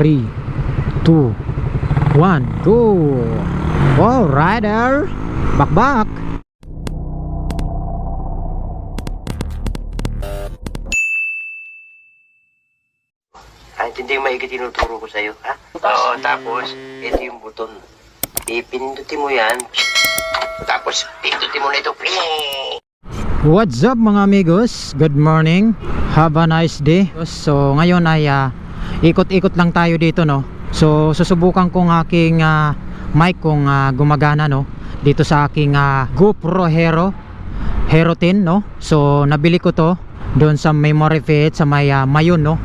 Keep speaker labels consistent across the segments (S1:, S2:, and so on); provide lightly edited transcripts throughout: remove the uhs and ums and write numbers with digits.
S1: 3, 2, 1, go! Wow, rider! Back!
S2: Hindi maigi tinuturo ko sa'yo, ha? Oo, tapos, ito yung buton. Ipindutin mo yan. Tapos, pindutin mo na ito.
S1: What's up mga amigos? Good morning. Have a nice day. So, ngayon ay ikot-ikot lang tayo dito, no? So, susubukan kong aking mic kung gumagana, no? Dito sa aking GoPro Hero 10, no? So, nabili ko to doon sa Memory Fit sa may Mayon, no?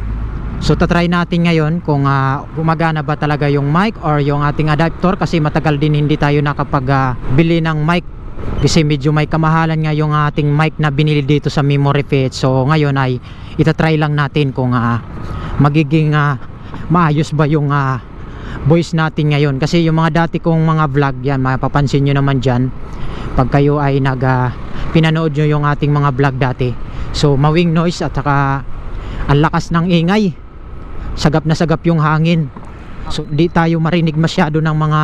S1: So tatry natin ngayon kung gumagana ba talaga yung mic or yung ating adapter, kasi matagal din hindi tayo nakapag-bili ng mic kasi medyo may kamahalan nga yung ating mic na binili dito sa Memory Fit. So ngayon ay itatry lang natin kung magiging maayos ba yung voice natin ngayon, kasi yung mga dati kong mga vlog, yan mapapansin nyo naman dyan pag kayo ay pinanood nyo yung ating mga vlog dati. So mawing noise at saka ang lakas ng ingay, sagap na sagap yung hangin. So di tayo marinig masyado ng mga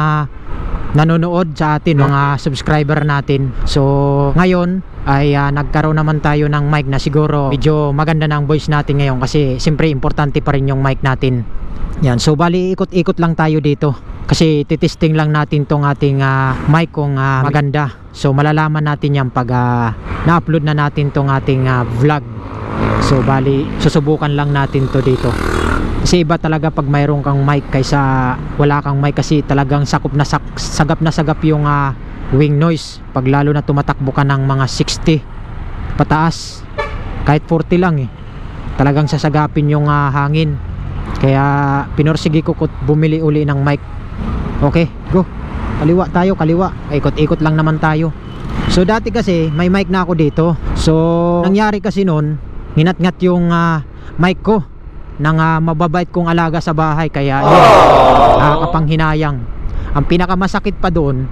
S1: nanonood sa atin, mga subscriber natin. So ngayon ay nagkaroon naman tayo ng mic na siguro medyo maganda na ang voice natin ngayon, kasi siyempre importante pa rin yung mic natin. Yan, so bali ikot-ikot lang tayo dito kasi titesting lang natin tong ating mic kung maganda. So malalaman natin yan pag na-upload na natin tong ating vlog. So bali susubukan lang natin to dito, kasi iba talaga pag mayroon kang mic kaysa wala kang mic, kasi talagang sagap na sagap yung wing noise pag lalo na tumatakbo ka ng mga 60 pataas, kahit 40 lang talagang sasagapin yung hangin. Kaya pinorsige ko bumili uli ng mic. Okay, go, kaliwa tayo, kaliwa, ikot-ikot lang naman tayo. So dati kasi may mic na ako dito, so nangyari kasi noon nginat-ngat yung mic ko ng mababait kong alaga sa bahay, kaya yun, nakakapanghinayang. Ang pinakamasakit pa doon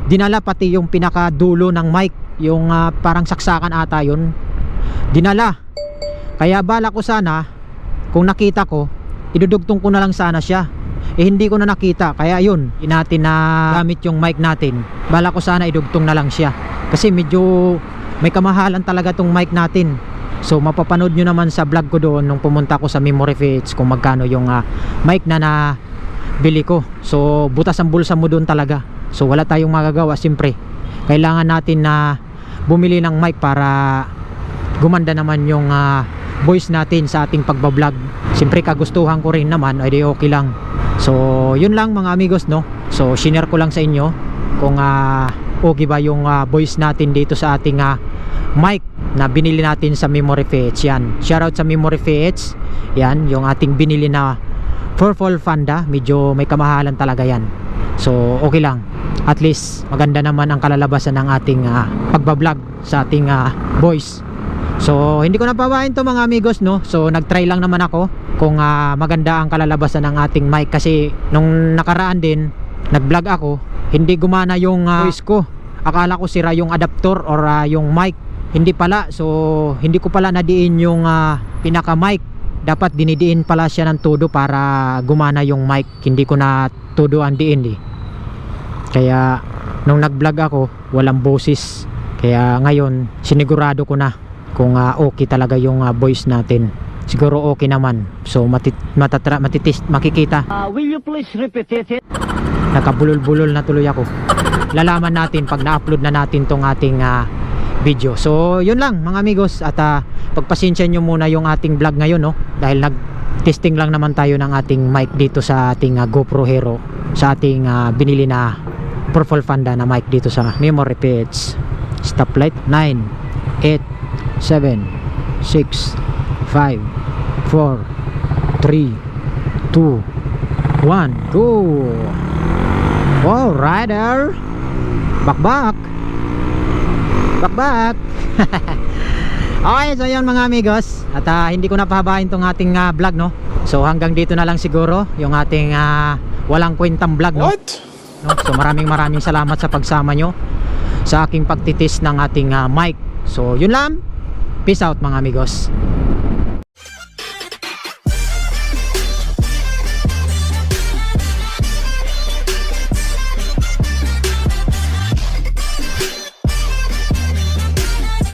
S1: dinala pati yung pinakadulo ng mic, yung parang saksakan ata yun, dinala. Kaya bala ko sana, kung nakita ko, idudugtong ko na lang sana siya. Hindi ko na nakita, kaya yun, hindi natin na gamit yung mic natin. Bala ko sana idugtong na lang siya, kasi medyo may kamahalan talaga tong mic natin. So mapapanood nyo naman sa vlog ko doon nung pumunta ko sa Memory Fits kung magkano yung mic na bili ko. So butas ang bulsa mo doon talaga. So wala tayong magagawa, siyempre kailangan natin na bumili ng mic para gumanda naman yung voice natin sa ating pagbablog. Siyempre kagustuhan ko rin naman, ay di okay lang. So yun lang mga amigos, no? So shinare ko lang sa inyo kung okay ba yung voice natin dito sa ating mic na binili natin sa Memory Fits. Yan, shoutout sa Memory Fits. Yan, yung ating binili na Purple Panda. Medyo may kamahalan talaga yan. So okay lang, at least maganda naman ang kalalabasan ng ating pagbablog sa ating voice. So hindi ko napabahin to mga amigos, no? So nagtry lang naman ako kung maganda ang kalalabasan ng ating mic, kasi nung nakaraan din nag-vlog ako, hindi gumana yung voice ko. Akala ko sira yung adapter or yung mic, hindi pala. So hindi ko pala nadiin yung pinaka mic, dapat dinidiin pala siya ng todo para gumana yung mic. Hindi ko na todo ang diin kaya nung nag-vlog ako walang boses. Kaya ngayon sinigurado ko na kung okay talaga yung voice natin. Siguro okay naman. So makikita.
S3: Will you please repeat it?
S1: Nakabulol-bulol na tuloy ako. Lalaman natin pag na-upload na natin tong ating video. So yun lang mga amigos, at pagpasensya nyo muna yung ating vlog ngayon, no? Dahil nag-testing lang naman tayo ng ating mic dito sa ating GoPro Hero, sa ating binili na Purple Panda na mic dito sa Memory Fits. Stoplight 9, 8, 7, 6, 5, 4, 3, 2, 1, go! Wow, rider! Back! Okay, so yun mga amigos, at hindi ko napahabain tong ating vlog, no? So hanggang dito na lang siguro yung ating walang kwentang vlog, no? No? So maraming salamat sa pagsama nyo sa aking pagtitis ng ating mic. So yun lang, peace out mga amigos.